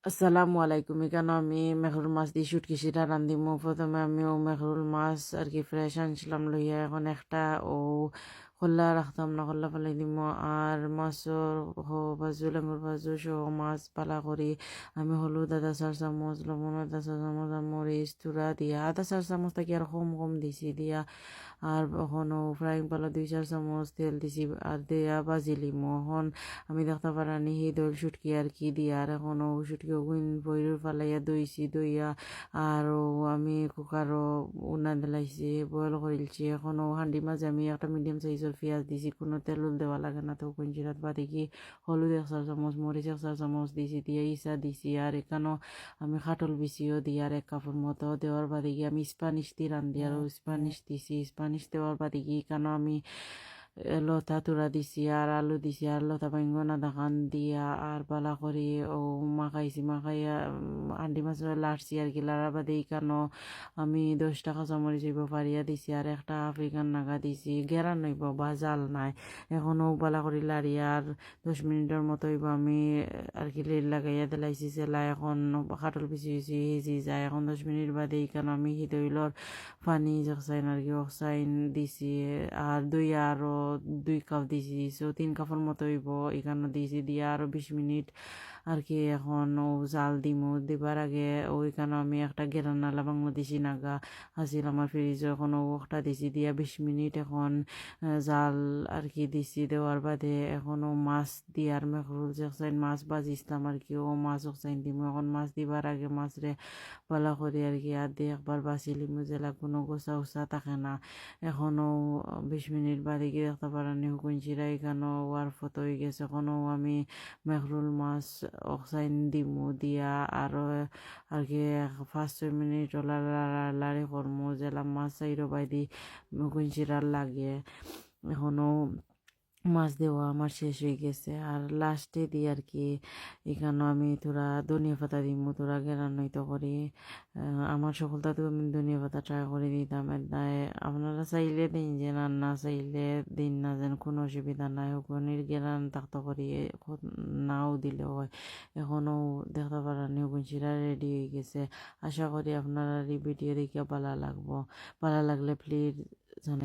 আসসালামু আলাইকুম। এখানে আমি মেখরুল মাছ দিয়ে শুটকি সিরা রান্ধিমু। প্রথমে আমি ও মেখরুল মাছ আর কি ফ্রেশ আনছিলাম লইয়া এখন একটা ও খোলা রাখতাম না, খোলা ফেলাই দিমু। আর মাছর ভাজু লেমুর ভাজু সহ মাছ পালা করি আমি হলুদ আদা 4 চামচ, লবণ আদা 4 চামচ, আর মরিচ তুরা দিয়া আদা 4 চামচ থেকে আর কম কম দিছি দিয়া। আর এখনও ফ্রাইং পালা 2-4 চামচ তেল দিছি আর দিয়া বাজি লিমু। এখন আমি দেখতে পারানি সেই দইল শুটকি আর কি দিয়া আর এখনও শুটকি গুইন বইর ফালাইয়া দইছি দইয়া। আরও আমি কুকারও উনা দিলাইছি, বয়েল করিলছি। এখনও হান্ডি মাঝে আমি একটা মিডিয়াম সাইজের পেঁয়াজ দিছি, কোনো তেল দেওয়া লাগে না। তো কুঞ্চিরাত বাদি কি হলুদ 1 4 চামচ, মরিচ 1 4 চামচ দিছি দিয়ে ইসা দিছি। আর এখানেও আমি খাটল বিচিও দিই আর 1 কাপের মতো দেওয়ার বাদে গিয়ে আমি স্প্যানিশ দিয়ে রান্ধি আর স্প্যানিশ দিছি। স্প্যানিশ দেওয়ার বাদে গিয়ে এখানেও আমি লতা তুরা দিছি আর আলু দিছি আর লতা বাইঙ্গন আদা খান দিয়া আর পালা করি ও মাখাইছি। মাখাইয়া আন্ডি মাছ লাড়ছি আর কি। লাড়ার বাদে এখানেও আমি 10 টাকা চামচ হইব পারিয়া দিছি আর একটা আফ্রিকান নাগা দিছি। গেরান হইব বা জাল নাই। এখনও পালা করি লাড়িয়া আর 10 মিনিটের মতো হইব আমি আর কি লাগাইয়া দিলাইছি সেলা। এখন খাটল পিছি পিছি সিজি যায়। এখন 10 মিনিট বাদে এখানে আমি হিদইলর পানি জকসাইন আর কি অক্সাইন দিছি আর দই আরও 2 কাপ দিছি। 3 কাপের মতো হইব এখানে দিছি দিয়া আরও 20 মিনিট আর কি। এখন ও জাল দিমু। দিবার আগে ওইখানে আমি একটা গেরানালা বাংলাদেশি নাগা আছিল আমার ফ্রিজে, এখন ওটা দিছি দিয়া 20 মিনিট এখন জাল আর কি দিছি। দেওয়ার বাদে এখন ও মাছ দিয়ার মেখরুল জকসাইন মাছ বাজিছিলাম আর কি। ও মাছ অক্সাইন দিমু। এখন মাছ দিবার আগে মাছরে পালা করি আর কি আর দিয়ে একবার বাছি লিমু জেলা কোনো গোসা উসা থাকে না। এখনও 20 মিনিট বাদে গিয়ে দেখতে পারানি হুকুন চিরা এখানেও ওয়ার ফতো হয়ে গেছে। এখনও আমি মেখরুল মাছ অক্সাইন দিমু দিয়া আরও আর কি 5-6 মিনিট লাড়ি করমু জেলা মাছ চাইরো বাইদি হুকুন চিরার লাগে। এখনও মাছ দেওয়া আমার শেষ হয়ে গেছে আর লাস্টে দিই আর কি এখানেও আমি তোরা ধনিয়া পাতা দিমু তোরা গেরান্বিত করি। আমার সকলটা তো আমি ধনিয়া পাতা ট্রাই করে দিতাম। তাই আপনারা চাইলে দিন যে না চাইলে দিন না, যেন কোনো অসুবিধা নাই। হুকুনির গেরান থাকতে করি নাও দিলে হয়। এখনও দেখতে পারেন হুকুন চিরা রেডি হয়ে গেছে। আশা করি আপনারা এই ভিডিও দেখে ভালো লাগবো। ভালো লাগলে প্লিজ